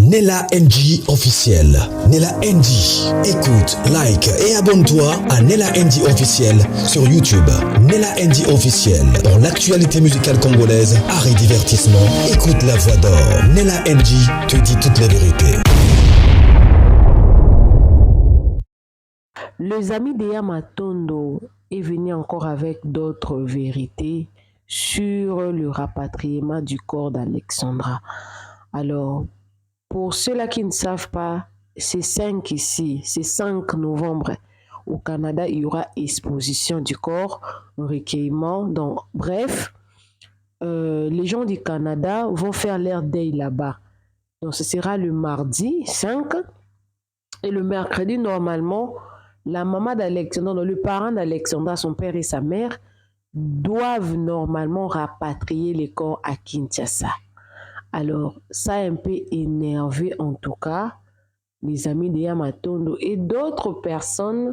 Nella NG officiel. Nella NG. Écoute, like et abonne-toi à Nella NG officiel sur YouTube. Nella NG officiel. Pour l'actualité musicale congolaise, art et divertissement, écoute la voix d'or. Nella NG te dit toute la vérité. Les amis de Yamatondo est venu encore avec d'autres vérités sur le rapatriement du corps d'Alexandra. Alors, pour ceux-là qui ne savent pas, c'est 5 ici, c'est 5 novembre. Au Canada, il y aura exposition du corps, recueillement. Donc, bref, les gens du Canada vont faire leur deuil là-bas. Donc, ce sera le mardi 5 et le mercredi, normalement, la maman d'Alexandra, le parent d'Alexandra, son père et sa mère, doivent normalement rapatrier les corps à Kinshasa. Alors, ça a un peu énervé en tout cas les amis de Yamatondo et d'autres personnes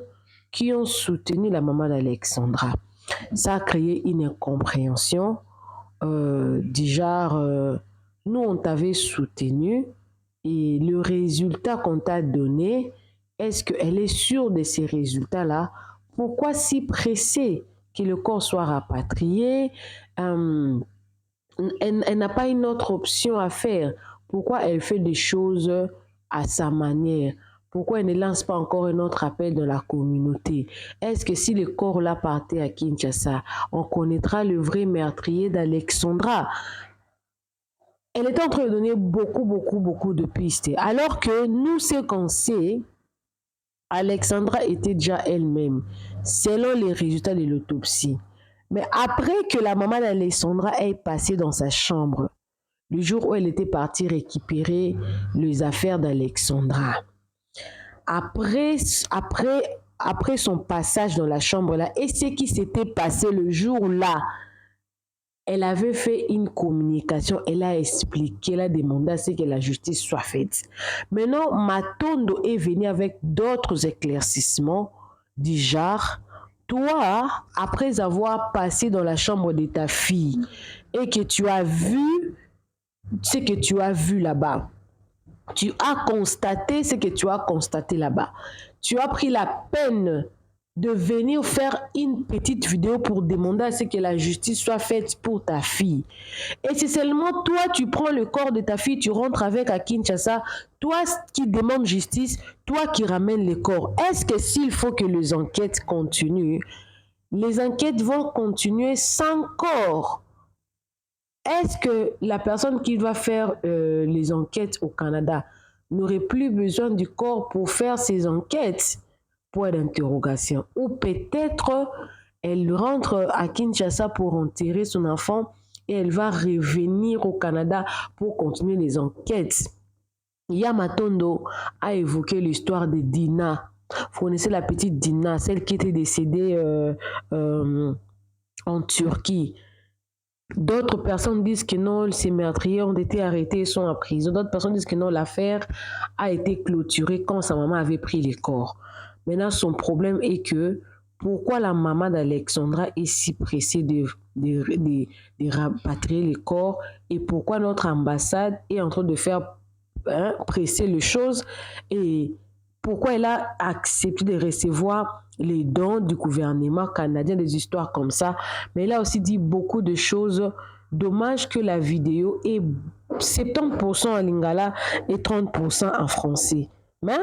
qui ont soutenu la maman d'Alexandra. Ça a créé une incompréhension du genre, nous on t'avait soutenu et le résultat qu'on t'a donné, est-ce qu'elle est sûre de ces résultats-là? Pourquoi si pressée que le corps soit rapatrié? Elle n'a pas une autre option à faire. Pourquoi elle fait des choses à sa manière? Pourquoi elle ne lance pas encore un autre appel dans la communauté? Est-ce que si le corps là partait à Kinshasa, on connaîtra le vrai meurtrier d'Alexandra? Elle est en train de donner beaucoup de pistes. Alors que nous, ce qu'on sait, Alexandra était déjà elle-même, selon les résultats de l'autopsie. Mais après que la maman d'Alexandra est passée dans sa chambre, le jour où elle était partie récupérer les affaires d'Alexandra, après son passage dans la chambre-là, et ce qui s'était passé le jour-là, elle avait fait une communication, elle a expliqué, elle a demandé à ce que la justice soit faite. Maintenant, Matondo est venu avec d'autres éclaircissements du genre, toi, après avoir passé dans la chambre de ta fille et que tu as vu ce que tu as vu là-bas, tu as constaté ce que tu as constaté là-bas, tu as pris la peine de venir faire une petite vidéo pour demander à ce que la justice soit faite pour ta fille. Et c'est seulement toi, tu prends le corps de ta fille, tu rentres avec à Kinshasa, toi qui demandes justice, toi qui ramènes le corps. Est-ce que s'il faut que les enquêtes continuent, les enquêtes vont continuer sans corps? Est-ce que la personne qui va faire les enquêtes au Canada n'aurait plus besoin du corps pour faire ses enquêtes? Point d'interrogation. Ou peut-être elle rentre à Kinshasa pour enterrer son enfant et elle va revenir au Canada pour continuer les enquêtes. Yamatondo a évoqué l'histoire de Dina. Vous connaissez la petite Dina, celle qui était décédée en Turquie. D'autres personnes disent que non, ces meurtriers ont été arrêtés et sont en prison. D'autres personnes disent que non, l'affaire a été clôturée quand sa maman avait pris les corps. Maintenant, son problème est que pourquoi la maman d'Alexandra est si pressée de rapatrier les corps et pourquoi notre ambassade est en train de faire presser les choses et pourquoi elle a accepté de recevoir les dons du gouvernement canadien, des histoires comme ça. Mais elle a aussi dit beaucoup de choses. Dommage que la vidéo est 70% en lingala et 30% en français. Mais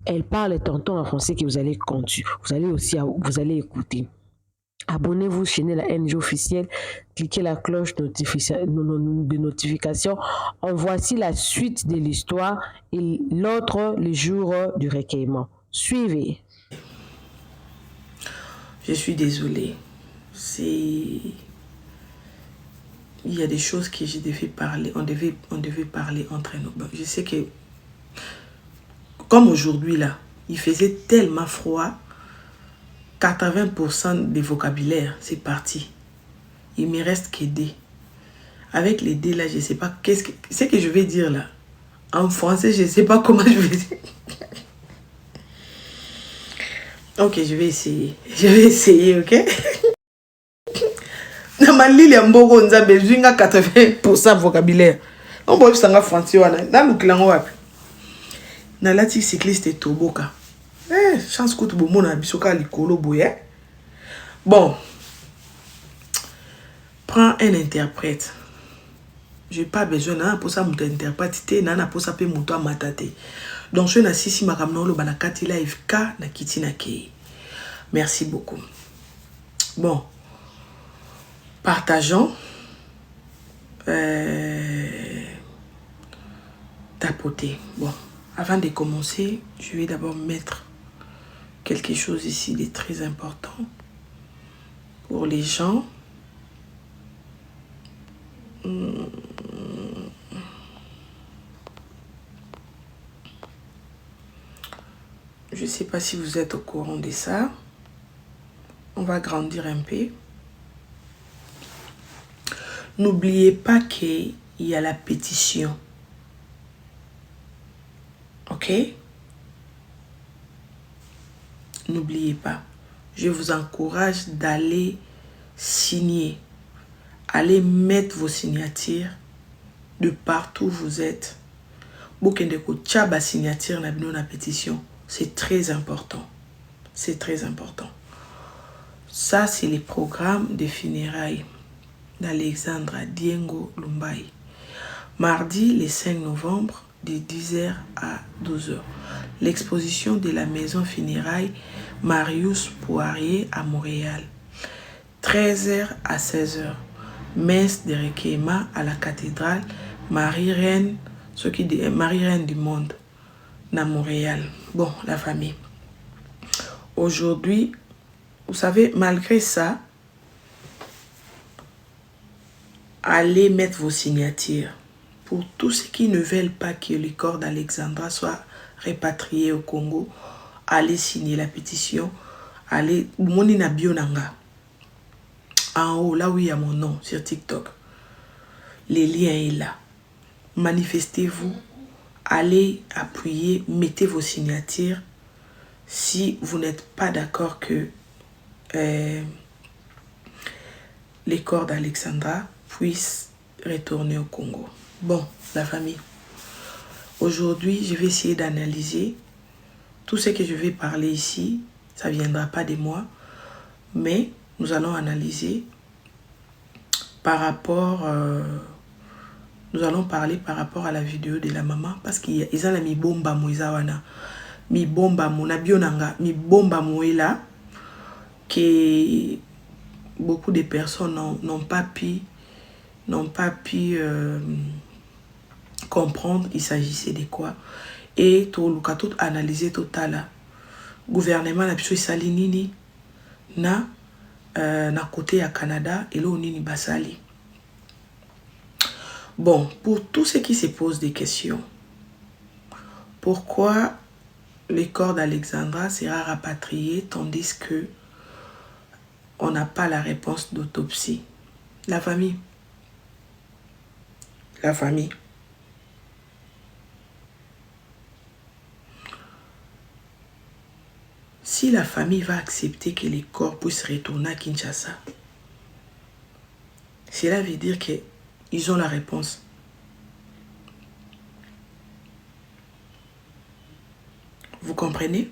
elle parle tantôt en français que vous allez écouter. Abonnez-vous chez la NG officielle, cliquez la cloche de notification. En voici la suite de l'histoire et l'autre le jour du recueillement. Suivez. Je suis désolée. Il y a des choses que je devais parler. On devait parler entre nous. Je sais que comme aujourd'hui là, il faisait tellement froid. 80% des vocabulaire, c'est parti. Il me reste que D. Avec les D là, je ne sais pas ce que je vais dire là. En français, je ne sais pas comment je vais dire. Ok, je vais essayer, ok? Dans ma ligne, il y a 80% vocabulaire. On peut s'en affronter dans le clan wapi. Na lati cycliste toboka. Chance que tout le monde a bisoka likolo boye. Bon. Prends un interprète. J'ai pas besoin d'un pour ça mon interprète nana pour ça pe mon toi matate. Donc je na sisi makamno lo banakati live ka na kitina ke. Merci beaucoup. Bon. Partageons. Tapoter. Bon. Avant de commencer, je vais d'abord mettre quelque chose ici de très important pour les gens. Je ne sais pas si vous êtes au courant de ça. On va grandir un peu. N'oubliez pas qu'il y a la pétition. Ok? N'oubliez pas. Je vous encourage d'aller signer. Allez mettre vos signatures de partout où vous êtes. Bokendeko tchaba signature na bino na pétition. C'est très important. C'est très important. Ça, c'est les programmes de funérailles d'Alexandra Diengo Lumbai. Mardi, le 5 novembre, de 10h à 12h. L'exposition de la maison funéraille Marius Poirier à Montréal. 13h à 16h. Messe de recueillement à la cathédrale Marie-Reine du monde à Montréal. Bon, la famille. Aujourd'hui, vous savez, malgré ça, allez mettre vos signatures. Pour tous ceux qui ne veulent pas que le corps d'Alexandra soit répatrié au Congo, allez signer la pétition. Allez, monina bionanga. En haut, là où il y a mon nom, sur TikTok. Les liens sont là. Manifestez-vous. Allez appuyer, mettez vos signatures. Si vous n'êtes pas d'accord que les corps d'Alexandra puissent retourner au Congo. Bon, la famille. Aujourd'hui, je vais essayer d'analyser tout ce que je vais parler ici. Ça ne viendra pas de moi. Mais nous allons analyser par rapport... nous allons parler par rapport à la vidéo de la maman. Parce qu'ils ont mis bomba moïsawana. Mi bomba mona bionanga. Mi bomba moïla. Que beaucoup de personnes n'ont pas pu comprendre il s'agissait de quoi. Et tout le cas tout analysé total. Gouvernement na biso isali nini na côté à Canada et là nini basali. Bon, pour tous ceux qui se posent des questions, pourquoi le corps d'Alexandra sera rapatrié tandis que on n'a pas la réponse d'autopsie? La famille. La famille. Si la famille va accepter que les corps puissent retourner à Kinshasa, cela veut dire qu'ils ont la réponse. Vous comprenez?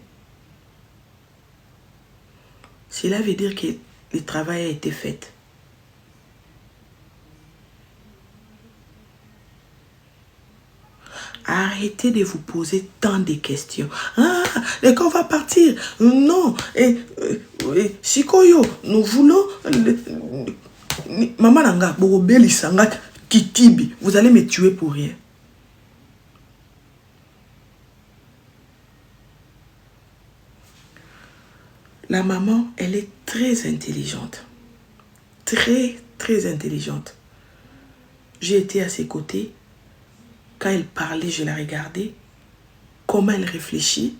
Cela veut dire que le travail a été fait. Arrêtez de vous poser tant de questions. Ah, et qu'on va partir. Non. Sikoyo, nous voulons... Maman Nanga, Borobeli Sanga, Kitibi, vous allez me tuer pour rien. La maman, elle est très intelligente. Très, très intelligente. J'ai été à ses côtés. Quand elle parlait, je la regardais. Comment elle réfléchit.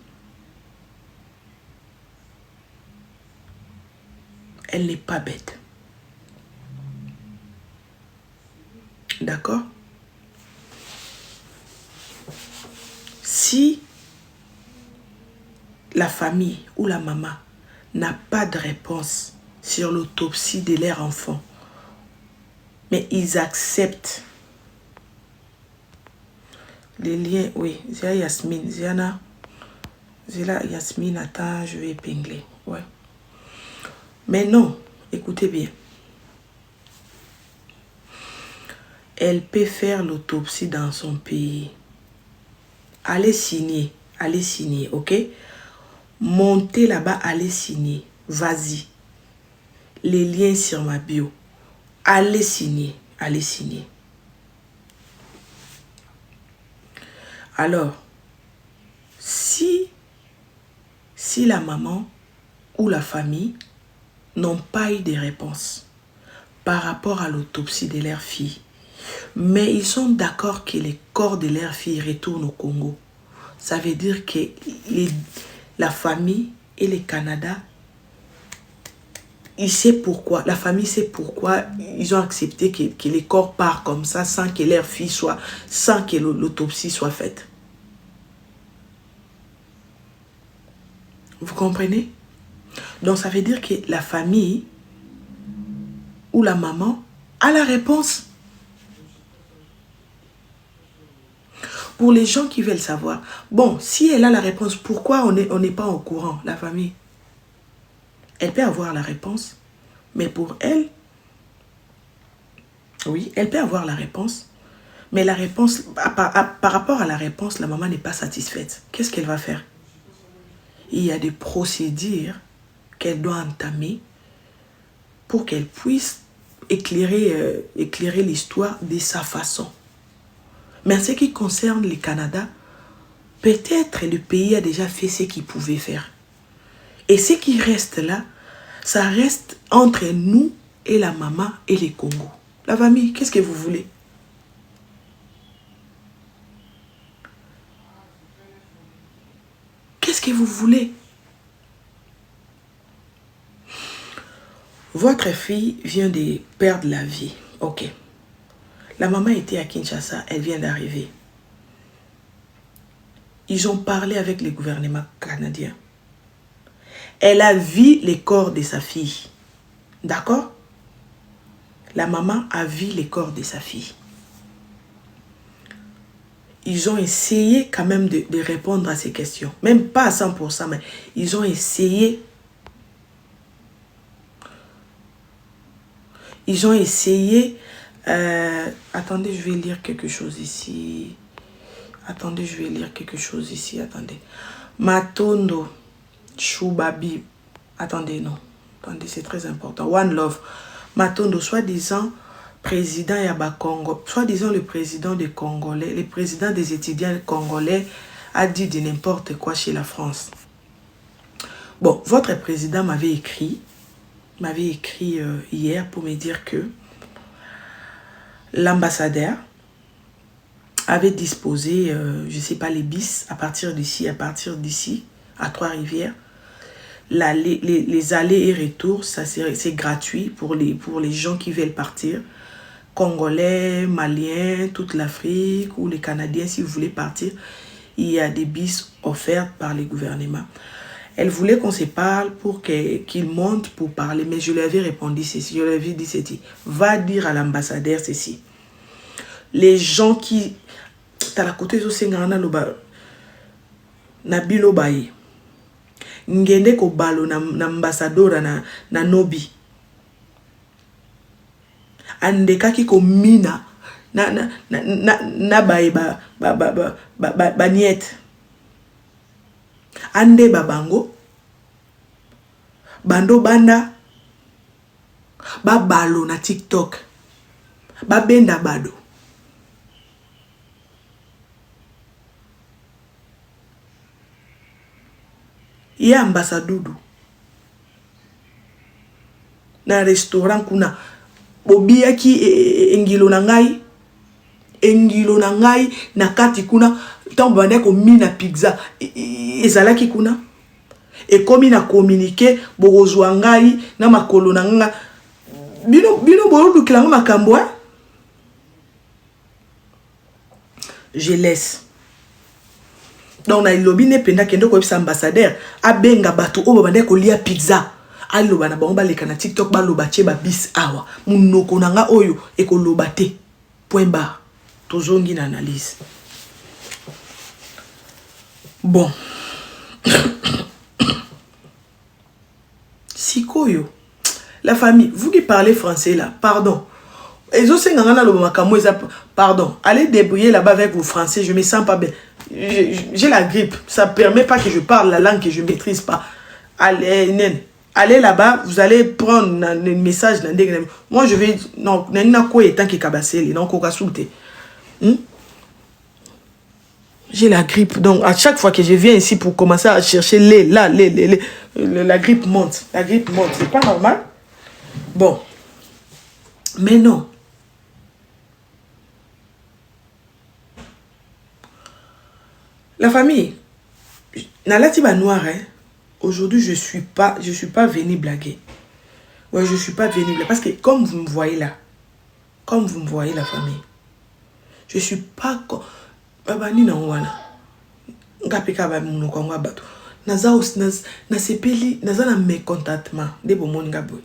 Elle n'est pas bête. D'accord? Si la famille ou la maman n'a pas de réponse sur l'autopsie de leur enfant, mais ils acceptent Les liens, oui. Zia Yasmine. Ziana. Zia Yasmine, attends, je vais épingler. Ouais. Mais non, écoutez bien. Elle peut faire l'autopsie dans son pays. Allez signer, ok? Montez là-bas, allez signer. Vas-y. Les liens sur ma bio. Allez signer, allez signer. Alors, si la maman ou la famille n'ont pas eu de réponse par rapport à l'autopsie de leur fille, mais ils sont d'accord que les corps de leur fille retournent au Congo, ça veut dire que la famille et le Canada, il sait pourquoi, la famille sait pourquoi ils ont accepté que les corps partent comme ça sans que leur fille soit, sans que l'autopsie soit faite. Vous comprenez? Donc ça veut dire que la famille ou la maman a la réponse. Pour les gens qui veulent savoir, bon, si elle a la réponse, pourquoi on n'est pas au courant, la famille? Elle peut avoir la réponse, mais pour elle, oui, elle peut avoir la réponse, mais la réponse, par rapport à la réponse, la maman n'est pas satisfaite. Qu'est-ce qu'elle va faire? Il y a des procédures qu'elle doit entamer pour qu'elle puisse éclairer l'histoire de sa façon. Mais en ce qui concerne le Canada, peut-être le pays a déjà fait ce qu'il pouvait faire. Et ce qui reste là, ça reste entre nous et la maman et les Congo. La famille, qu'est-ce que vous voulez? Qu'est-ce que vous voulez? Votre fille vient de perdre la vie. Ok. La maman était à Kinshasa, elle vient d'arriver. Ils ont parlé avec le gouvernement canadien. Elle a vu les corps de sa fille. D'accord? La maman a vu les corps de sa fille. Ils ont essayé quand même de répondre à ces questions. Même pas à 100%, mais ils ont essayé. Ils ont essayé. Attendez, je vais lire quelque chose ici. Attendez. Matondo Choubabi. Attendez, non. Attendez, c'est très important. One Love. Matondo, soi-disant président Yaba Congo, soi-disant le président des Congolais, le président des étudiants congolais a dit de n'importe quoi chez la France. Bon, votre président m'avait écrit hier pour me dire que l'ambassadeur avait disposé, je ne sais pas, les bis à partir d'ici, à Trois-Rivières. Les allers et retours, c'est gratuit pour les gens qui veulent partir. Congolais, Maliens, toute l'Afrique ou les Canadiens, si vous voulez partir, il y a des bis offerts par les gouvernements. Elle voulait qu'on se parle pour qu'il monte pour parler, mais je lui avais répondu ceci, je lui avais dit ceci. Va dire à l'ambassadeur ceci. Les gens qui... T'as la côté de Sengana na bilo baye. Ngende ko balo na ambassadeur na nobi. Andeka ki ko mina na baye ba niet. Ande babango. Bando banda. Ba balo na TikTok. Ba benda bado. Ya ambassadudu na restaurant kuna bobiaki engilo na ngai na kati kuna tambo bande ko mina pizza ezalaki kuna e komi na communiquer bozwa ngai na makolo na nga bino bolukila nga makambo. Je laisse. Donc na ilobi ne penda kendo ko bisa ambassadeur abenga bato obo bande ko lia pizza aloba na bango baleka na TikTok baloba che ba bis awa munoko nanga oyo ekoloba te. Point barre. Tozongi na analyse. Bon. Sikoyo. La famille, vous qui parlez français là, pardon. Pardon, allez débrouiller là-bas avec vos français, je me sens pas bien. J'ai la grippe, ça ne permet pas que je parle la langue que je ne maîtrise pas. Allez là-bas, vous allez prendre un message. Moi, je vais... Non, j'ai la grippe, donc à chaque fois que je viens ici pour commencer à chercher la grippe monte. La grippe monte, c'est pas normal. Bon, mais non. La famille, Nalatiba noire, hein? Aujourd'hui, je suis pas venue blaguer. Ouais, je suis pas venue blaguer. Parce que comme vous me voyez là, la famille, je suis pas comme... Babani na wana. Ngapeka ba muno kwa ngabatu. Na sepeli, naza na mécontentement. De bomoni ngaboy.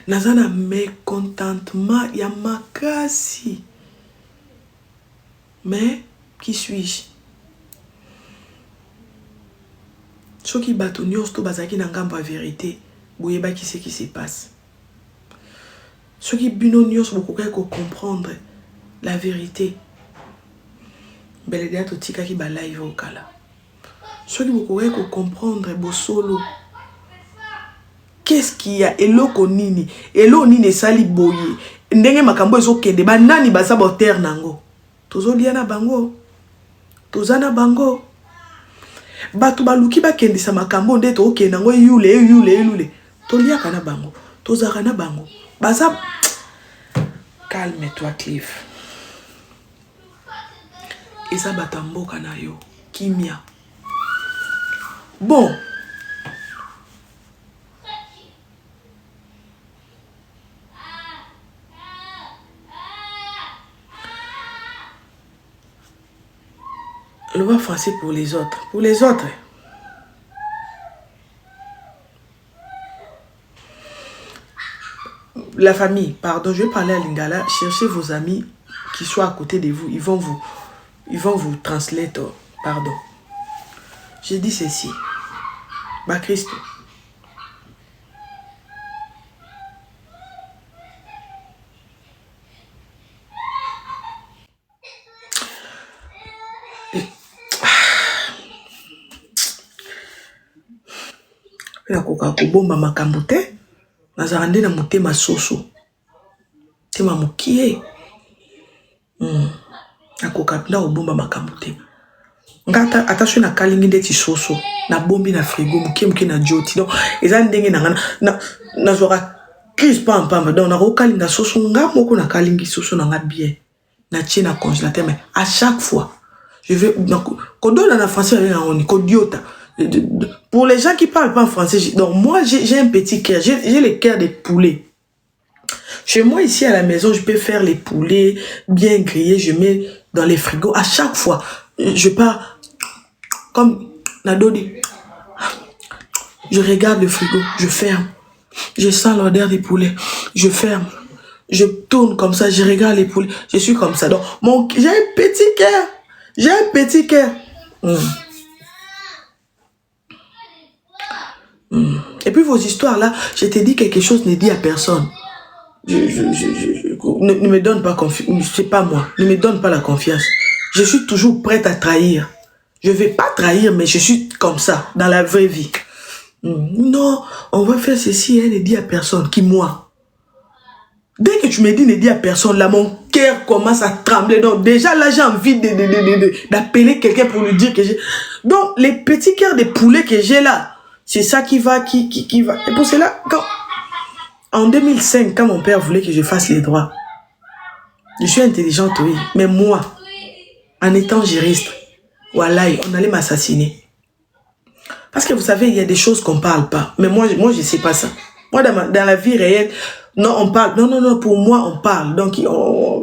Naza na mécontentement ya makasi. Mais, qui suis-je? Ce qui bato nyos to bazaki na ngambo la vérité, boyeba qui c'est qui se passe. Ce qui bino nyos bokoka ko comprendre la vérité. Beledea to tika ki ba live au kala. Ce qui bokoka ko comprendre bo solo. Qu'est-ce qu'il y a? Eloko nini? Elo nini sali boye. Ndenge makambo ezokende ba nani ba saboteur nango. Tozolia na bango. Tozana bango. Batu baluki bakendisa makambo nde to okenda ngo yule. Tolia kana bango. Tozaka na bango. Baza calme-toi Clive. Eza batamboka na yo. Kimia. Bon. Le mot français pour les autres. Pour les autres. La famille, pardon, je vais parler à Lingala. Cherchez vos amis qui soient à côté de vous. Ils vont vous translater. Pardon. J'ai dit ceci. Bah Christ. La coca bomba makambote. Nazarande na motema soso. Tema mukie. Na coca na bomba makambote. Ngata attention na kalingi ndeti soso. Na bombi na frigo mukie na joti. Donc eza ndenge na zora crise pas en pamba. Donc na rokalinga soso nga moko na kalingi soso na nga bien. Na tie na congélateur mais à chaque fois je vais donc quand on a français on est codiota. Pour les gens qui parlent pas en français, donc moi j'ai un petit cœur, j'ai le cœur des poulets. Chez moi ici à la maison, je peux faire les poulets bien grillés, je mets dans les frigos. À chaque fois, je pars comme Nadodi. Je regarde le frigo, je ferme. Je sens l'odeur des poulets, je ferme. Je tourne comme ça, je regarde les poulets. Je suis comme ça. Donc j'ai un petit cœur. J'ai un petit cœur. Et puis vos histoires là, je te dis quelque chose, ne dis à personne. Ne me donne pas confiance. C'est pas moi. Ne me donne pas la confiance. Je suis toujours prête à trahir. Je vais pas trahir, mais je suis comme ça dans la vraie vie. Non, on va faire ceci, ne dis à personne. Qui moi? Dès que tu me dis ne dis à personne, là mon cœur commence à trembler. Donc déjà là j'ai envie d'appeler quelqu'un pour lui dire que j'ai. Donc les petits cœurs de poulet que j'ai là. C'est ça qui va. Et pour cela, en 2005, quand mon père voulait que je fasse les droits, je suis intelligente, oui. Mais moi, en étant juriste, voilà, on allait m'assassiner. Parce que vous savez, il y a des choses qu'on ne parle pas. Mais moi je ne sais pas ça. Moi, dans la vie réelle, non, on parle. Non, pour moi, on parle. Donc, non.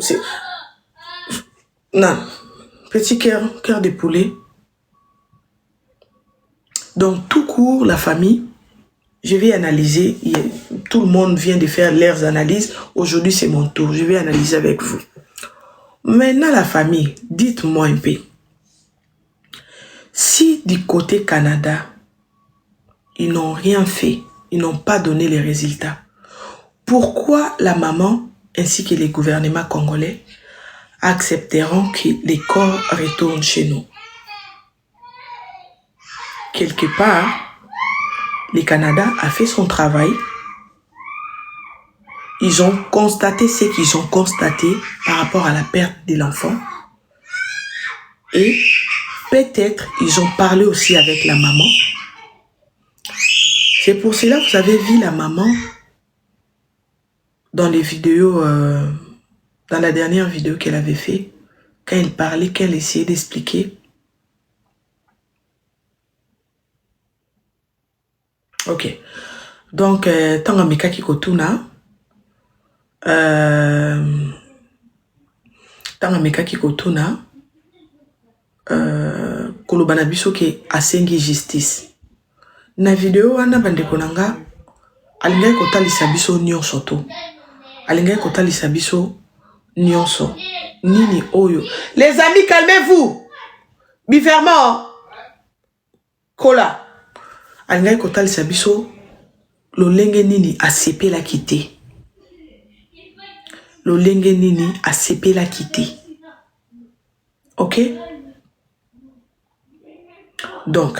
Petit cœur de poulet. Donc, tout court, la famille, je vais analyser. Tout le monde vient de faire leurs analyses. Aujourd'hui, c'est mon tour. Je vais analyser avec vous. Maintenant, la famille, dites-moi un peu. Si du côté Canada, ils n'ont rien fait, ils n'ont pas donné les résultats, pourquoi la maman ainsi que les gouvernements congolais accepteront que les corps retournent chez nous? Quelque part, le Canada a fait son travail. Ils ont constaté ce qu'ils ont constaté par rapport à la perte de l'enfant. Et peut-être ils ont parlé aussi avec la maman. C'est pour cela que vous avez vu la maman dans les vidéos, dans la dernière vidéo qu'elle avait fait, quand elle parlait, qu'elle essayait d'expliquer. Ok. Donc, tant que qui kotuna, kolobana biso ke asengi justice. Na vidéo wana bandeko nanga alingai kotalisa biso nyonso to. Alingai kotalisa biso nyonso. Nini oyo. Les amis, calmez-vous. Biferment. Kola. Alingai kotalisa biso lolenge nini asepela kite. Lolenge nini asepela kite. Ok? Donc,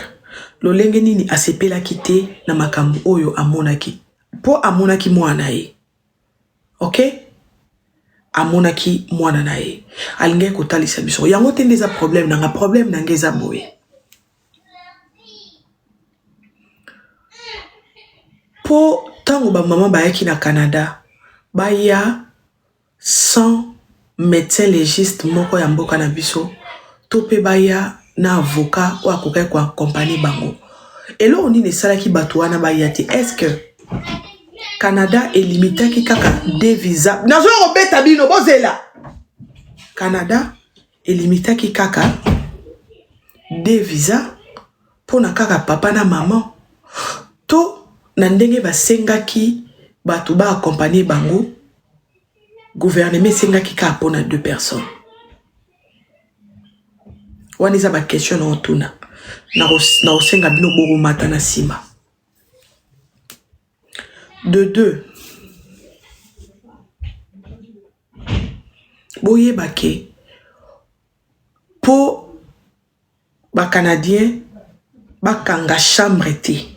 lolenge nini asepela kite na makambo oyo amonaki. Po amonaki mwana ye. Ok? Amonaki mwana na ye. Alingai kotalisa biso. Yango te ndeza problème nanga problème nangeza boye. Po tango ba maman bayaki na Canada, baya sans médecin légiste moko ya mboka na biso, tope baya na avocat ou akoka kwa compagnie bango. Et là on dit salaki batouana bayati. Est-ce que Canada est limité ki kaka des visas? Nazo robeta bino bozela. Canada est limité ki kaka des visas pour na kaka papa na maman. To na ndenge basengaki batu ba accompagner bango, gouvernement sengaki ka pona 2 personnes. Waniza ba question na otuna na osenga bino bogo mata na sima. De 2, boye bake po ba Canadien bakanga chambre te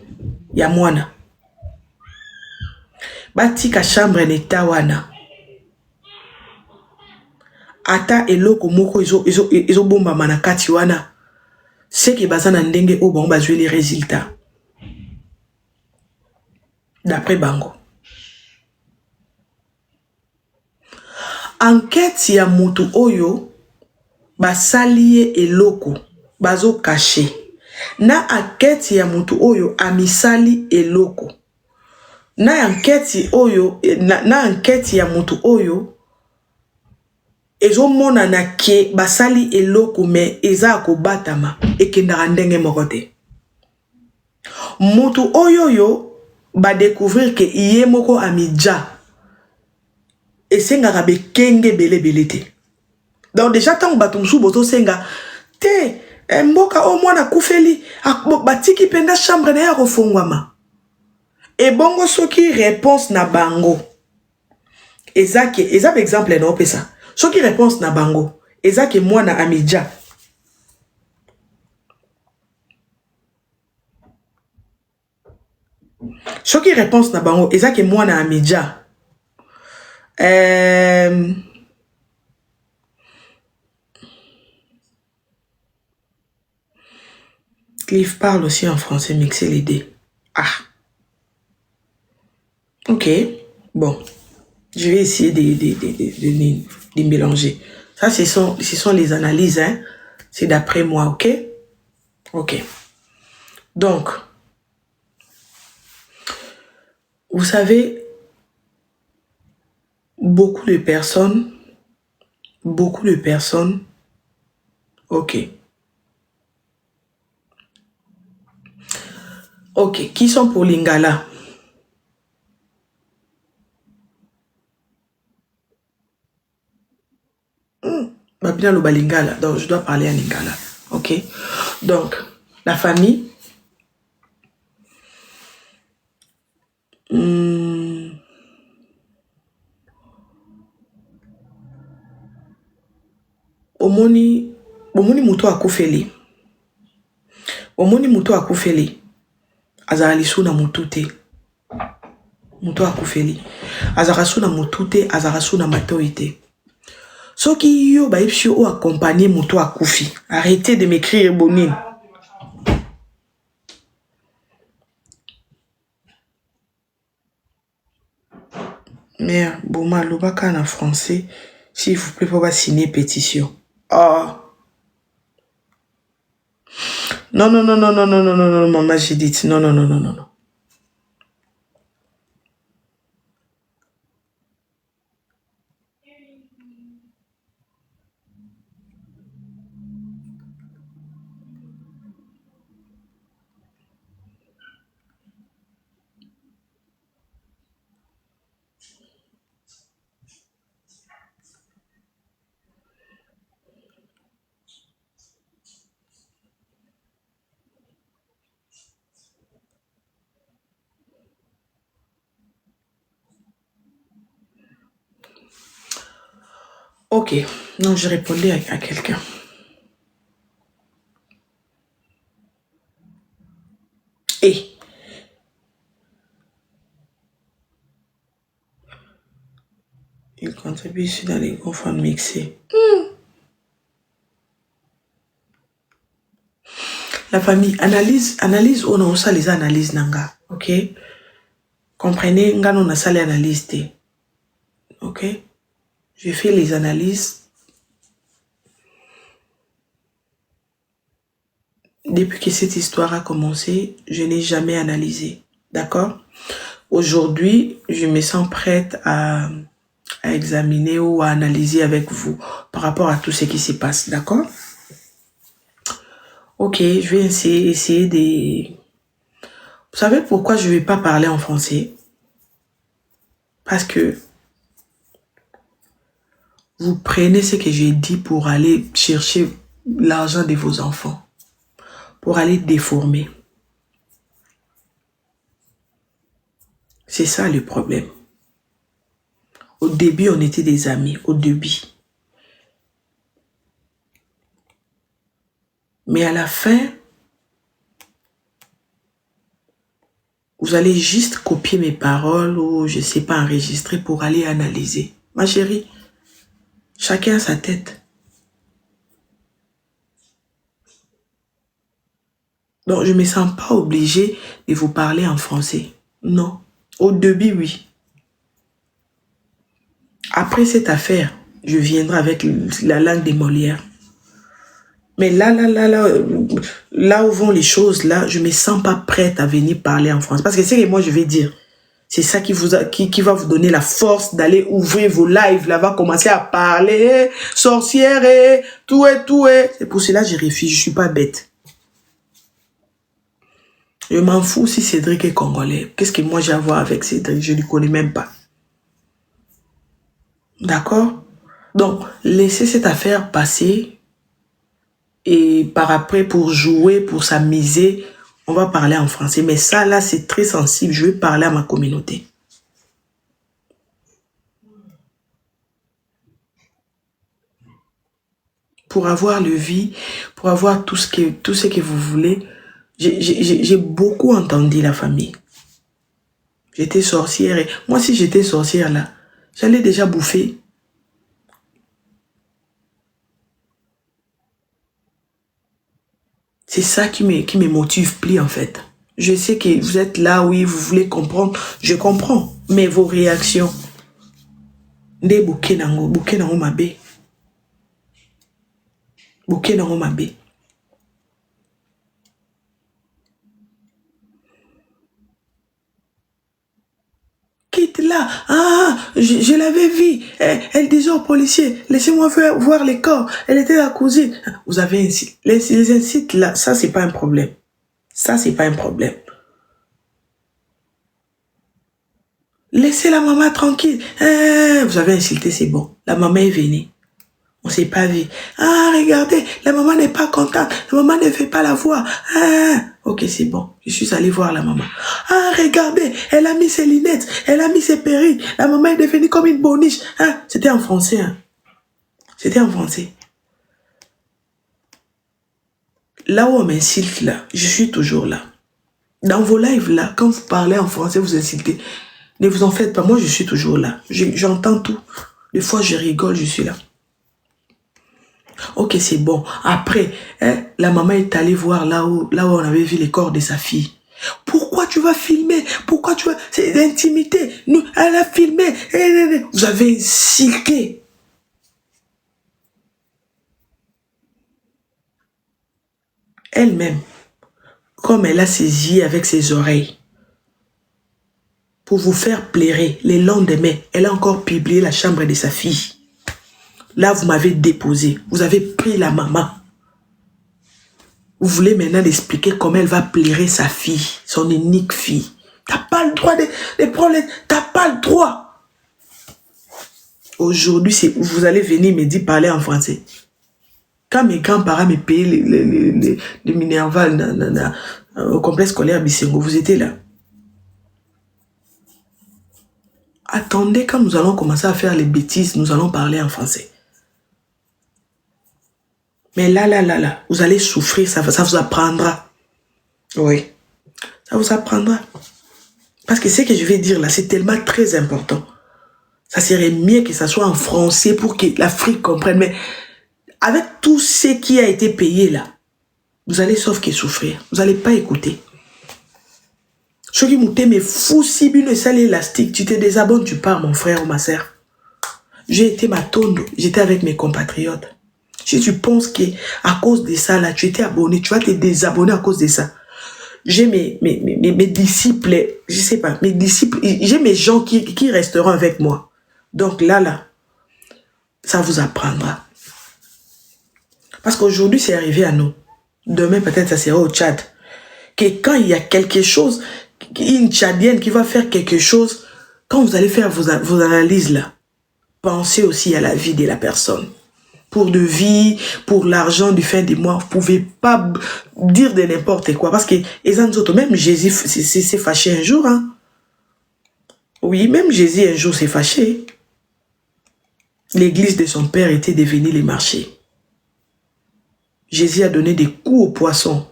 ya mwana. Batika chambre neta wana. Ata eloko moko izo bomba manakati wana. C'est que bazana ndenge o bon bazwe les résultats. D'après Bango. Enquête ya mutu oyo basalie eloko bazo caché. Na enquête ya mutu oyo amisali eloko. Na enquête oyo na enquête ya mutu oyo ezo mona na ke basali eloko me eza ko batama ekendaka ndenge moko te. Mutu oyo yo ba découvrir que iye moko amidja esengaka bekenge bele te. Donc déjà tant batumsu boto senga te mboka o mwana kufeli batiki penda chambre na ya kofungwama. Et bongo soki réponse na bango. Ezake exemple na opesa. Soki réponse na bango. Ezake mwana amidja. Soki réponse na bango. Ezake mwana amidja. Cliff parle aussi en français, mixer l'idée. Ah. Ok. Bon. Je vais essayer de mélanger. Ça, ce sont les analyses. Hein? C'est d'après moi, ok? Ok. Donc, vous savez, beaucoup de personnes, ok. Ok, qui sont pour Lingala? Babina le balingala, donc je dois parler en lingala. Ok? Donc, la famille. Omoni muto akufeli. Omoni muto akufeli. Azaralisu na mutute. Muto akufeli. Azarasu na mutute, azarasu na matoite. Soki yo ba ipsio o accompagner muto akufi. Arrêtez de m'écrire bonine. Mais Boma Lobaka en français, s'il vous plaît, faut pas signer pétition. Oh. Non, maman, j'ai dit non. Ok, non, je répondais à quelqu'un. Et il contribue ici dans les confins mixés. La famille, analyse, on a aussi les analyses nanga, ok? Comprenez, nga on a ça les analyses, ok? J'ai fait les analyses. Depuis que cette histoire a commencé, je n'ai jamais analysé, d'accord? Aujourd'hui, je me sens prête à examiner ou à analyser avec vous par rapport à tout ce qui se passe, d'accord? Ok, je vais essayer de... Vous savez pourquoi je ne vais pas parler en français? Parce que vous prenez ce que j'ai dit pour aller chercher l'argent de vos enfants, pour aller déformer. C'est ça le problème. Au début, on était des amis, au début. Mais à la fin, vous allez juste copier mes paroles ou je ne sais pas enregistrer pour aller analyser. Ma chérie, chacun a sa tête. Donc, je ne me sens pas obligée de vous parler en français. Non. Au début, oui. Après cette affaire, je viendrai avec la langue des Molières. Mais là où vont les choses, là, je ne me sens pas prête à venir parler en français. Parce que c'est que moi, je vais dire. C'est ça qui va vous donner la force d'aller ouvrir vos lives. Là, va commencer à parler, sorcière, tout. C'est pour cela que je refuse. Je ne suis pas bête. Je m'en fous si Cédric est congolais. Qu'est-ce que moi j'ai à voir avec Cédric? Je ne le connais même pas. D'accord? Donc, laissez cette affaire passer. Et par après, pour jouer, pour s'amuser, on va parler en français. Mais ça, là, c'est très sensible. Je vais parler à ma communauté. Pour avoir le vie, pour avoir tout ce que vous voulez. J'ai beaucoup entendu la famille. J'étais sorcière. Et moi, si j'étais sorcière, là, j'allais déjà bouffer. C'est ça qui me motive plus, en fait. Je sais que vous êtes là, oui, vous voulez comprendre. Je comprends. Mais vos réactions. Nde bouke nango mabe. Bouke nango mabe. Quitte là. Ah, je l'avais vue. Elle disait au policier, laissez-moi voir les corps. Elle était la cousine. Vous avez un site. Les incites là, ça c'est pas un problème. Ça c'est pas un problème. Laissez la maman tranquille. Vous avez insulté, c'est bon. La maman est venue. On ne s'est pas vu. Ah, regardez, la maman n'est pas contente. La maman ne veut pas la voir. Ah, ok, c'est bon. Je suis allée voir la maman. Ah, regardez, elle a mis ses lunettes. Elle a mis ses perruques. La maman est devenue comme une boniche. Ah, c'était en français. Hein. C'était en français. Là où on m'insulte, là, je suis toujours là. Dans vos lives, là, quand vous parlez en français, vous insultez. Ne vous en faites pas. Moi, je suis toujours là. J'entends tout. Des fois, je rigole, je suis là. Ok, c'est bon. Après, hein, la maman est allée voir là où on avait vu les corps de sa fille. Pourquoi tu vas filmer? Pourquoi tu vas... C'est l'intimité. Nous, elle a filmé. Vous avez insulté. Elle-même, comme elle a ses yeux avec ses oreilles, pour vous faire plairer, les lendemains, elle a encore publié la chambre de sa fille. Là, vous m'avez déposé. Vous avez pris la maman. Vous voulez maintenant expliquer comment elle va plairer sa fille, son unique fille. Tu n'as pas le droit de prendre... Tu n'as pas le droit. Aujourd'hui, vous allez venir me dire parler en français. Quand mes grands-parents me payaient les Minerval au complexe scolaire Bissengo, vous étiez là. Attendez, quand nous allons commencer à faire les bêtises, nous allons parler en français. Mais là, vous allez souffrir, ça vous apprendra. Oui, ça vous apprendra. Parce que ce que je vais dire là, c'est tellement très important. Ça serait mieux que ça soit en français pour que l'Afrique comprenne. Mais avec tout ce qui a été payé là, vous allez sauf que souffrir. Vous n'allez pas écouter. Ceux qui m'ont mais fou si une salle élastique, tu te désabonnes, tu pars mon frère ou ma soeur. J'ai été ma tonde, j'étais avec mes compatriotes. Si tu penses qu'à cause de ça, là, tu étais abonné, tu vas te désabonner à cause de ça. J'ai mes disciples, je sais pas, mes disciples, j'ai mes gens qui resteront avec moi. Donc là, ça vous apprendra. Parce qu'aujourd'hui, c'est arrivé à nous. Demain, peut-être, ça sera au Tchad. Que quand il y a quelque chose, une Tchadienne qui va faire quelque chose, quand vous allez faire vos analyses là, pensez aussi à la vie de la personne. Pour de vie, pour l'argent du fin du mois, vous ne pouvez pas dire de n'importe quoi. Parce que, même Jésus s'est fâché un jour. Hein? Oui, même Jésus un jour s'est fâché. L'église de son père était devenue les marchés. Jésus a donné des coups aux poissons.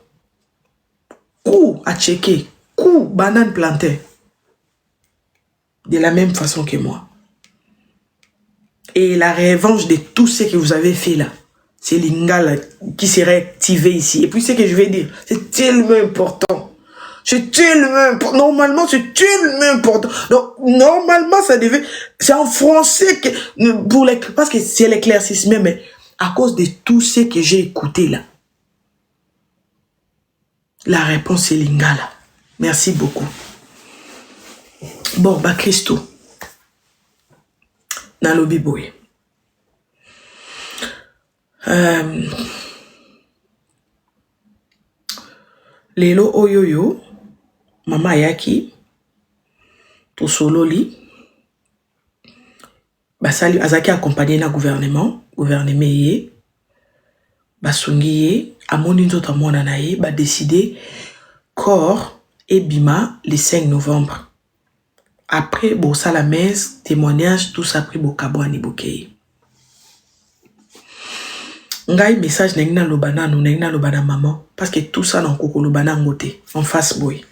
Coups à checker. Coups banane plantée. De la même façon que moi. Et la revanche de tout ce que vous avez fait là, c'est l'ingala qui serait activé ici. Et puis ce que je vais dire, c'est tellement important. C'est tellement important. Normalement, c'est tellement important. Donc, normalement, ça devait... C'est en français que... parce que c'est l'éclaircissement, mais à cause de tout ce que j'ai écouté là, la réponse c'est l'ingala. Merci beaucoup. Bon, bah Christo. Nalobi boy. Lelo oyoyo mama yaki to sololi basali azaki accompagné na gouvernement ye basungi ye amoni nzoto amona na ye ba décider corps et bima le 5 novembre. Après, bon, ça la messe, témoignage, tout ça pris bokabo ani bokei. Ngai message n'engna lobana nous n'engna lobana maman parce que tout ça dans koko lobana ngote en face boy.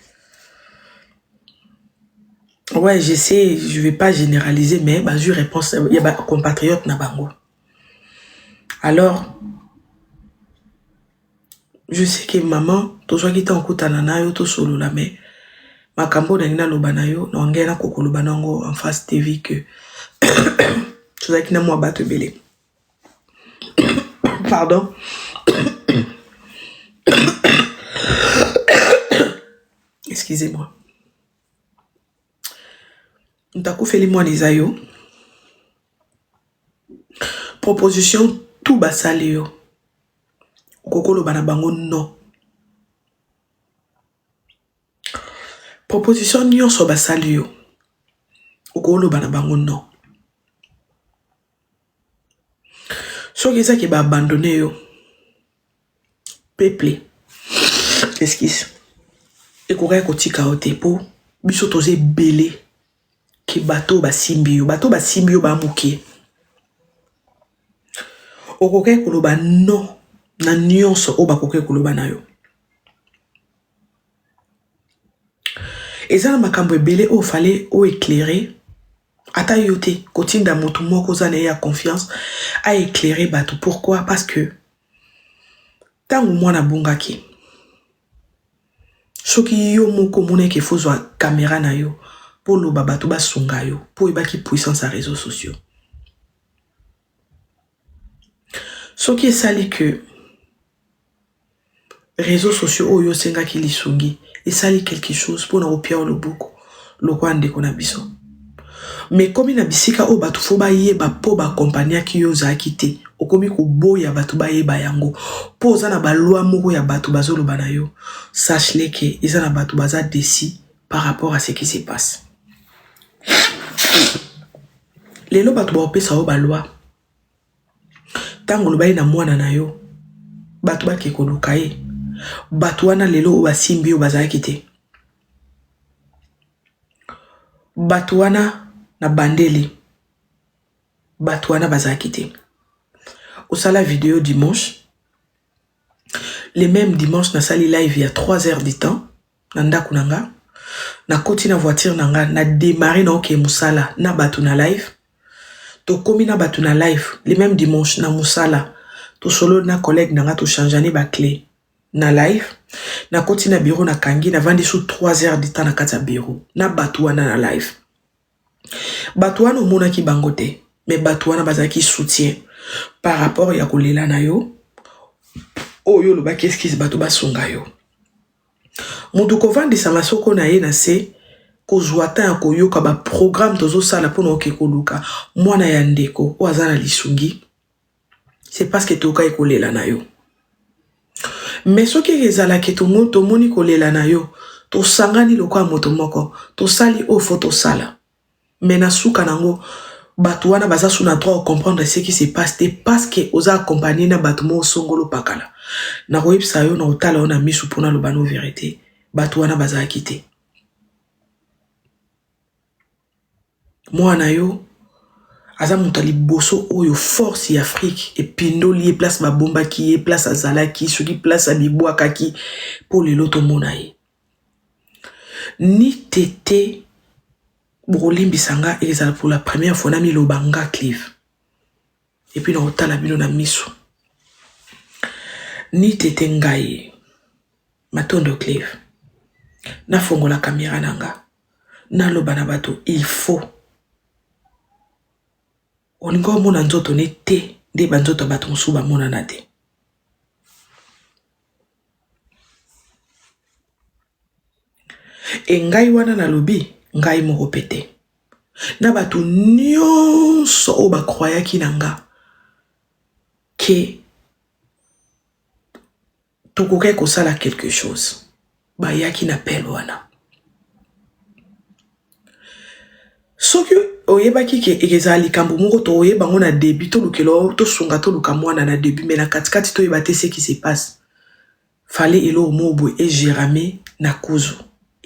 Ouais, je sais, je vais pas généraliser mais bah je réponse il y a compatriote na bango. Alors je sais que maman to soit qui t'en kutana na yo to solo la mais makambo n'engna lobana yo n'engena koko lobana ngo en face TV que tu sais qui n'a moi battre belé. Pardon. Excusez-moi. Ntaku feli moi les ayo. Proposition tout basale yo. Kokolo bana bango non. Proposition nyonso basale yo. Kokolo bana bango non. So que ça qui va abandonner yo. Peuple. Excuse. Et courir côté kaote pour biso tose belé ki bateau ba simbio ba muke. Okoke koloba non na nuance o ba koke koloba na yo. Ezana makambo belé o fallait o éclairer ata yote kotinda motu moko zane ya confiance a éclairer bateau. Pourquoi? Parce que tangu mwana bongaki soki yo moko mone ke fozwa caméra na yo pour lo babato ba sunga yo pour ebaki puissance à réseaux sociaux. Soki esali que réseaux sociaux oyo senga ki lisungi esali quelque chose pour na opia le boko lo kwa ndeko na biso. Mais comme na bisika o batu fo ba yeba po ba compagnie ki yo za kite okomi ko boya batu ba yeba yango po za na ba loi moko ya batu bazolo bana yo sache que eza na batu baza décis par rapport à ce qui se passe. Lelo batu ba opesa o ba loi tango lo ba na mwana na yo batu ba ke koluka ye batu wana lelo o basimbi o baza kite batu wana na bandeli batu wana baza kite. Au sala vidéo dimanche, les mêmes dimanche na sali live il y a 3 heures du temps, nanda kunanga, na koti na voiture nanga, na démarrer na oke musala, na batu na live, to komi na batu na live, les mêmes dimanche na musala, to solo na collègue nanga to chanjani ba clé, na live, na koti na bureau na kangi, na vandi sous 3 heures du temps na kata bureau, na batu wana na live. Batu wana omona ki bangote, mais batu wana bazaki soutien. Par rapport ya kolela na yo oyo lo ba qu'est-ce qui se bato ba songa yo mutu kovandi sa masoko na ye na se ko zwata ya koyoka ba programme tozo sala pona oke koluka mwana ya ndeko o azana lisungi c'est parce que toka ekolela na yo. Mais soki ezala ke to moni kolela na yo to sangani lokwa moto moko to sali o photo sala mena suka nango batu wana baza suna droit comprendre ce qui se passe parce que oza accompagné na batu mo songolo pakala na koyebisa yo na otala ona misu pona lo bano vérité batu wana baza akite mwana yo aza mutali boso oyo force ya Afrique et pindo lié place ba bomba ki place azala ki soki place abibwa kaki pour le loto monaye ni tete Brolimbi sanga ezala pour la première fois na mi lobanga Clive. Et puis na otala bino na miso. Ni tete ngai matondo Clive. Na fongo la caméra nanga. Na lobana bato il faut. Oningo mona nzoto ne te de banzoto bato musuba mona na te. E ngai wana na lobi ngai moko pete na batu nyonso o ba croya ki nanga ke tokoke ko sala quelque chose ba yaki na pelo wana soki oyeba ki ke ezali kambo moko to oyeba ngona début to lukelo to sunga to lukamwana na début mais na katikati to yeba te ce qui se passe fallait elo mobo et Jéramé na kuzu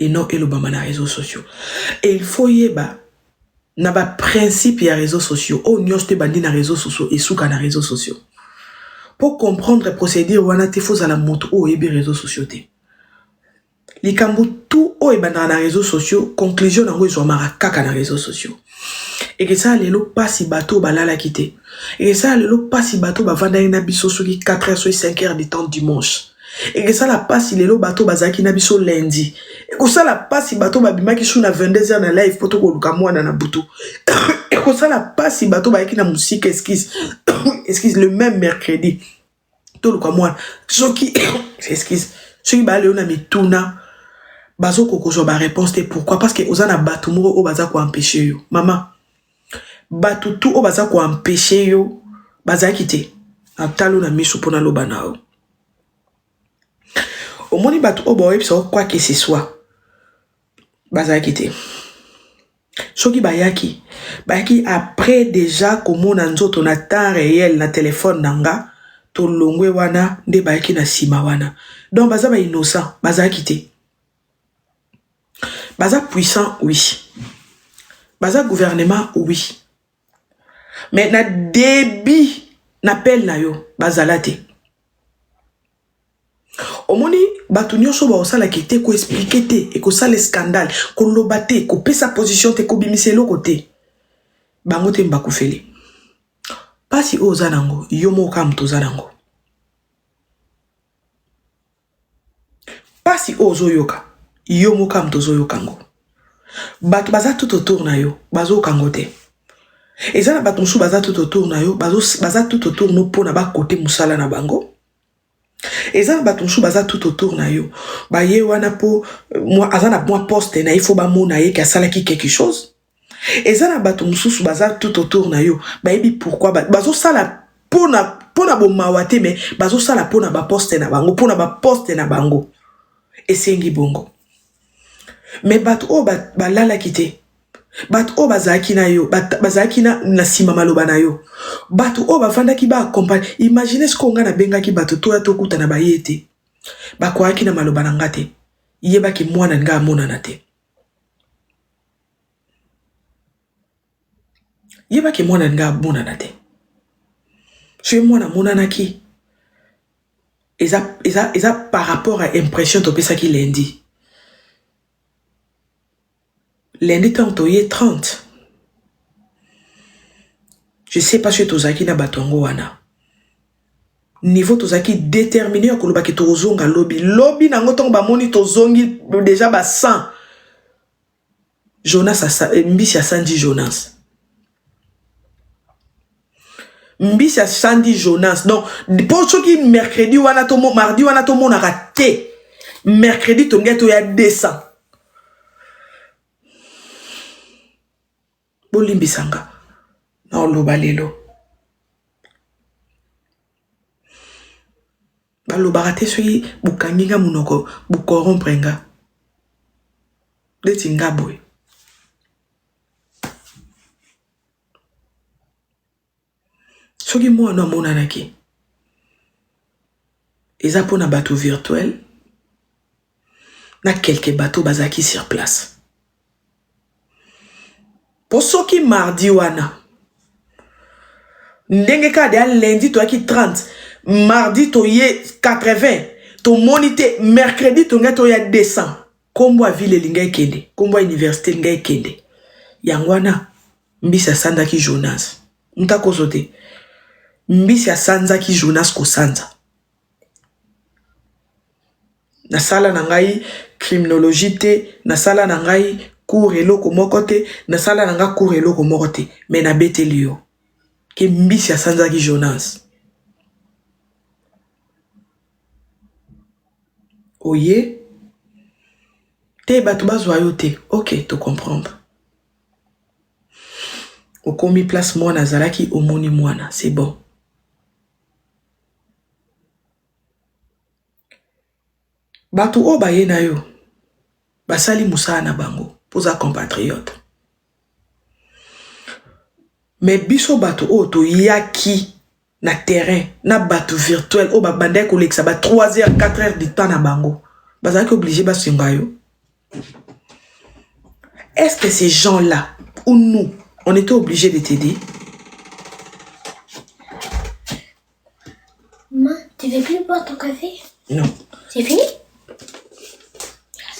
et non elobama na réseaux sociaux. Et il faut yeba na ba principe ya réseaux sociaux. O nyos te bandi na réseaux sociaux et souka na réseaux sociaux. Pour comprendre et procéder wana te faut la moto o yebi réseaux sociaux te. Likambo tout o ebanda na réseaux sociaux, conclusion nango ezomara kaka na réseaux sociaux. Et que ça lelo pasi bato balala kite. Et que ça lelo pasi bato ba vanda na biso soki 4 heures sur 5 heures de temps dimanche. Et que ça la passe il est bateau bazaki na biso lundi et que ça la passe bateau babimaki sou na 22h na live poto ko luka mwana na butu et que ça la passe bateau ba na musique esquisse le même mercredi to luka mwana soki esquisse soki ba le na mituna bazo kokozo ba réponse te pourquoi parce que ozana bato moko o baza ko empêcher yo maman bato tout o baza ko empêcher yo bazaki te atalo na misu pona lo banao. Au moni batu o boye so quoi que ce soit baza kité Soki bayaki après déjà komona nzoto na temps réel na téléphone nanga to longwe wana nde bayaki na sima wana. Donc baza ba innocent, baza quitté. Baza puissant oui. Baza gouvernement oui. Mais na débit n'appel na yo bazalate. Omoni batu nyonso ba osala kete ko expliquer te et ko sala scandale ko lobate ko pesa position te ko bimiselo côté. Bango te mbakufeli. Pasi ozanango yomo kam tozanango. Pasi ozoyoka yomo kam tozoyokango. Batu baza tout autour na yo bazo kangote. Ezana batu musu baza tout autour na yo baza tout autour no pona ba côté musala na bango. Ezana batu musu baza tout autour na yo ba ye wana po moi azana moi poste na il faut ba mona ye ka sala ki quelque chose. Ezana batu musu baza tout autour na yo ba yebi pourquoi bazo sala pona bo mawate mais bazo sala pona ba poste na bango pona ba poste na bango esengi bongo. Mais batu o ba lala kite batu o bazaki na yo bazaki na sima maloba na yo batu o bafanda ki ba accompagne. Imaginez ce qu'on a benga ki batu to ya to kuta na bayete ba kwa ki na maloba na ngate yeba ki mwana nga mona na te yeba ki mwana nga mona na te je mwana mona na ki eza par rapport à impression to pesa ki lundi tant toye 30. Je sais pas si tozaki na batongo wana. Niveau tozaki déterminé akoloba ki tozonga lobby nango tongo ba moni tozongi déjà ba 100. Jonas mbisi ya 110 Jonas. Mbisi ya 110 Jonas. Donc pour ceux qui mercredi wana to mardi wana to mona raté. Mercredi tongeto ya 200. Bolimbisanga na oloba lelo baloba rate soki bukanginga munoko bukorrompre nga deti nga boy soki mwana amonanaki eza pona bateau virtuel na quelques bateaux bazaki sur place. Pour ceux qui mardi wana ndenge ka de lundi to aki 30 mardi to ye 80 to monite mercredi to ngato ya 200 kombo a ville linga ekende kombo a université linga ekende yangwana mbisa sanda ki Jonas ntako sote mbisa sanza ki Jonas ko sanza na sala na ngai criminologie te na sala na ngai cours eloko moko te na sala nanga cours eloko moko te mais na beteli yo ke mbisi asanzaki Jonas oye te batu bazwa yo te ok to comprendre okomi place mwana azalaki omoni mwana c'est bon batu o baye na yo basali musala na bango pour sa compatriote. Mais biso bato o to yaki na terrain na bato virtuel o ba bandai ko lexa ba 3 heures 4 heures de temps na bango. Bazaki obligé ba singayo. Est-ce que ces gens-là ou nous on était obligé de t'aider? Maman, tu veux plus boire ton café? Non. C'est fini?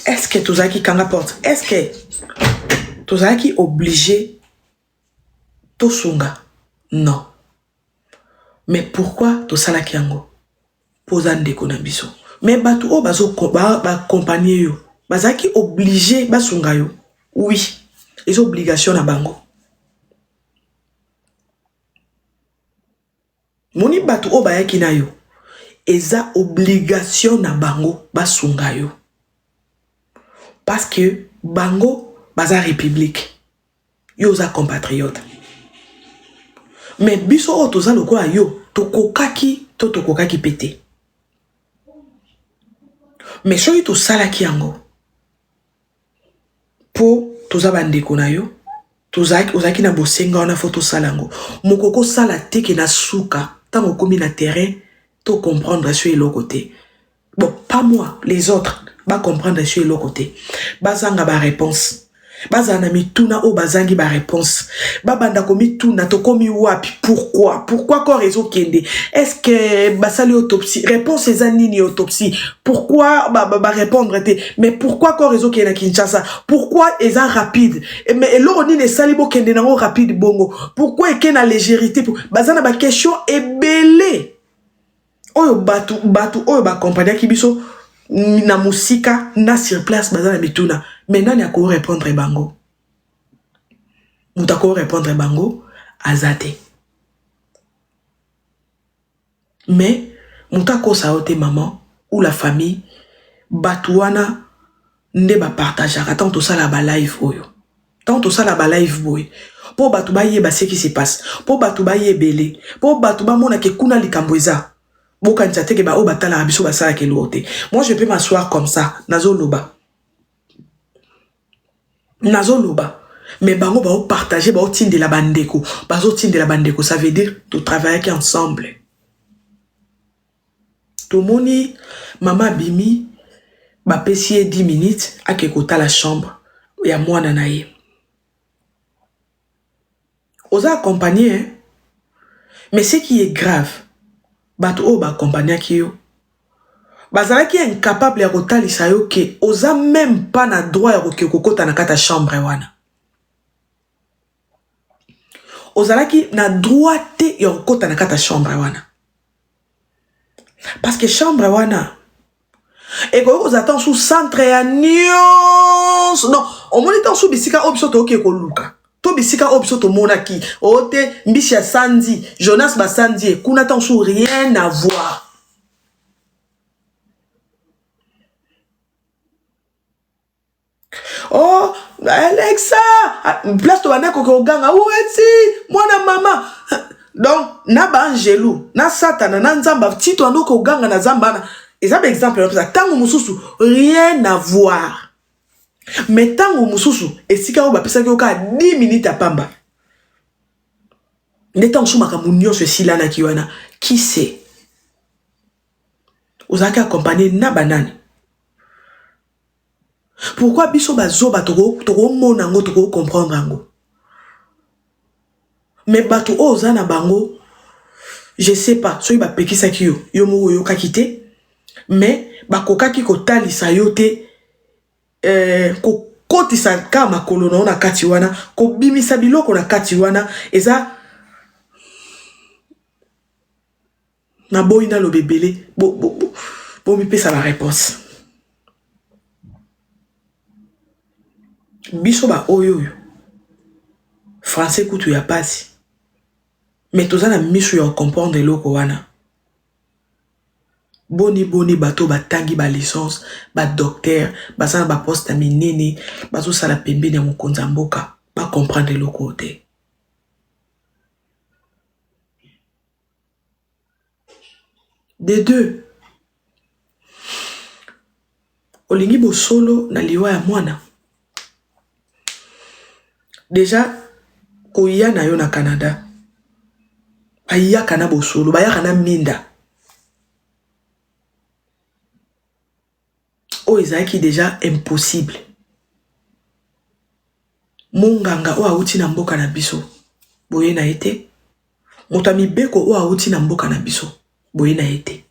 Est-ce que Tozaki Kanga porte? Est-ce que Tozaki obligé Tosunga? Non. Mais pourquoi Tosalaki yango? Posande konambiso. Mais batu o bazo ba compagnie yo. Bazaki obligé basunga yo. Oui. Les obligations na bango. Moni batu o bayaki na yo. Eza obligation na bango basunga yo. Parce que bango baza république. Yo za compatriote. Mais biso o toza lokola yo tokokaki to tokokaki pété. Mais soki to salaki yango po toza bandeko na yo ozaki na bosenga wana photo salango mokoko sala teke na suka tango komi na terrain to comprendre sur l'autre côté bon pas moi les autres ba comprendre sur l'autre côté bazanga ba réponse bazana mituna o bazangi ba réponse babanda komi tuna to komi wapi pourquoi ko réseau kende est-ce que basali autopsie réponse ezanini autopsie pourquoi ba répondre mais pourquoi ko réseau kende na Kinshasa pourquoi eza rapide mais eloro ni sali bo kende na rapide bongo pourquoi eke na légèreté bazana ba question ebele oyo batu oyo ba compagnie ki biso na musika na sur place bazana mituna mais nani ako répondre bango mutako répondre bango azate mais mutako saote maman ou la famille batuana nde ba partageaka tant to sala ba live oyo tant to sala ba live boy po batu ba yeba ce qui se passe po batu ba yebele po batu ba mona ke kuna likambo eza. Moi, je peux m'asseoir comme ça, nazo loba. Mais bango ba partager ba tin de la bandeko. Bazo tin de la bandeko, ça veut dire tout travailler ensemble. Tout moni maman bimi ba pesier 10 minutes à kekota la chambre. Ya moi nanaye. Osa accompagner hein? Mais ce qui est grave bato o ba compagnie ki yo bazala ki incapable ya kotalisa yo ke oza même pas na droit ya kokota na kata chambre wana ozala ki na droit te ya kokota na kata chambre wana parce que chambre wana et ko oza tan sous centre ya nyons non on moni tan sous bisika option to ke ko luka to bisika opso to monaki ote mbishi ya Sandy Jonas ba Sandy kuna tansu rien à voir oh Alexa place to banako ko ganga oueti mwana mama donc na ba angelou na satana na nzamba tito andoko ganga na zambana ezaba exemple ça tango mususu rien à voir. Mais tant que mususu esika o ba pesa ko ka 10 minutes à pamba. N'étant sous makamunyo ce silana kiwana qui sait. Ozaka accompagner na banane. Pourquoi biso bazo batoko toko mona ngo toko comprendre ngo. Mais bato ozana bango je sais pas so ba pekisa kiyo yo mo yo ka kité mais bakoka ki ko talisa yo te ko kotisa kama kolono na kati wana ko bimisa biloko na kati wana eza na boina lo bebele bo mi pesa la réponse biso ba oyo français kutu ya pasi mais tozana misu ya comprendre loko wana boni bato batangi ba licence ba docteur basana ba poste minene bazo sala pembeni ya mokonza mboka ba comprendre le côté des deux olingi bo solo na liwa ya mwana déjà koya na yo na Canada aya kana bo solo baya kana minda o ezaki déjà impossible monganga o auti na mboka na biso boye na été motami beko o auti na mboka na biso boye na été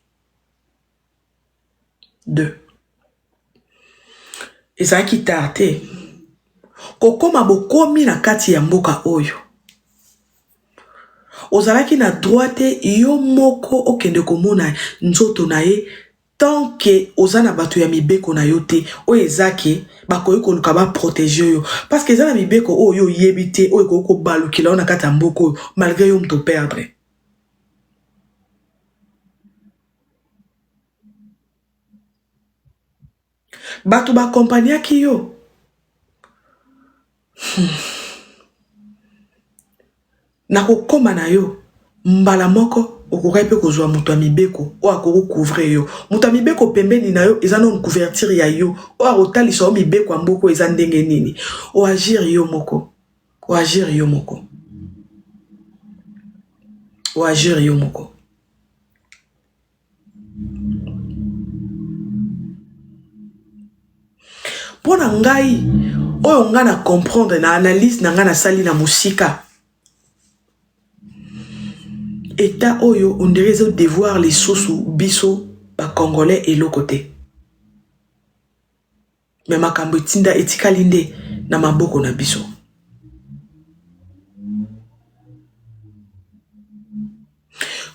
2 ezaki tarte kokoma bokomi na kati ya mboka oyo ozalaki na droite yo moko okende komona nzoto na ye tant que ozana bato ya mibeko na yo te o ezaki bakoyi koluka ba protéger yo parce que ezana mibeko oyo yebite oyo ko balukila na kata mboko malgré yo mto perdre bato ba compagnie ki yo na kokoma na yo mbala moko okokai pe kozwa mutu mibeko o akoko couvrir yo mutu mibeko pembeni na yo ezana on couverture ya yo o akotalisa o mibeko mboko eza ndenge nini o agir yo moko Ou agir yomoko. Ou agir yomoko. Pour ngai, oyo nga na comprendre na analyse na nga na sali na musika. État oyo on dirait devoir les sous biso ba congolais et l'autre côté. Mais makambo tinda etikalinde na maboko na biso.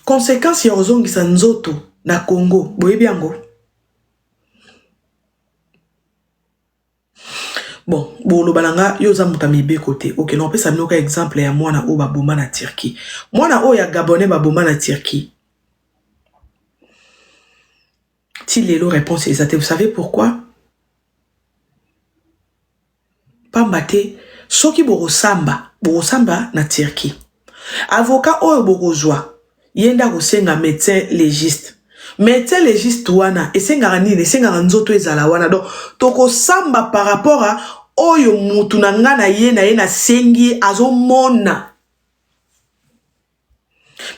Conséquence ya ozongisa nzoto na Congo, boyebi yango. Bon, bolo balanga yoza mutamibe côté. OK, non pesa minoka exemple ya mwana o baboma na Turquie. Mwana o ya Gabonais baboma na Turquie. Si lelo réponse exacte, vous savez pourquoi? Pambate soki borosamba na Turquie. Avocat oyo bokozwa yenda kosenga médecin légiste. Médecin légiste wana esenga nini esenga nzoto ezala wana donc toko samba par rapport à oyo mutu na nga na ye na sengi azomona.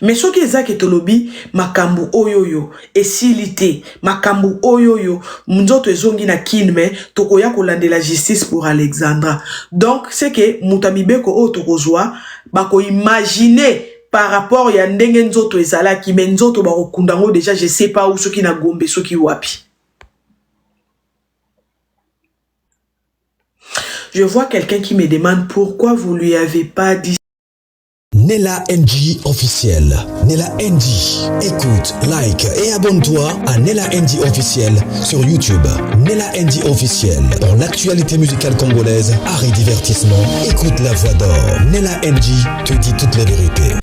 Mais soki ezake tolobi makambu oyoyo esilité makambu oyoyo nzoto ezongi na kinme toko ya kolande la justice pour Alexandra. Donc c'est que mutamibeko o tokozwa bako imaginer par rapport ya ndenge nzoto ezala ki men nzoto ba okundango déjà je sais pas où soki na gombe soki wapi. Je vois quelqu'un qui me demande pourquoi vous lui avez pas dit. Nella NG officiel. Nella NG. Écoute, like et abonne-toi à Nella NG officiel sur YouTube. Nella NG officiel. Pour l'actualité musicale congolaise, art et divertissement, écoute la voix d'or. Nella NG te dit toutes les vérités.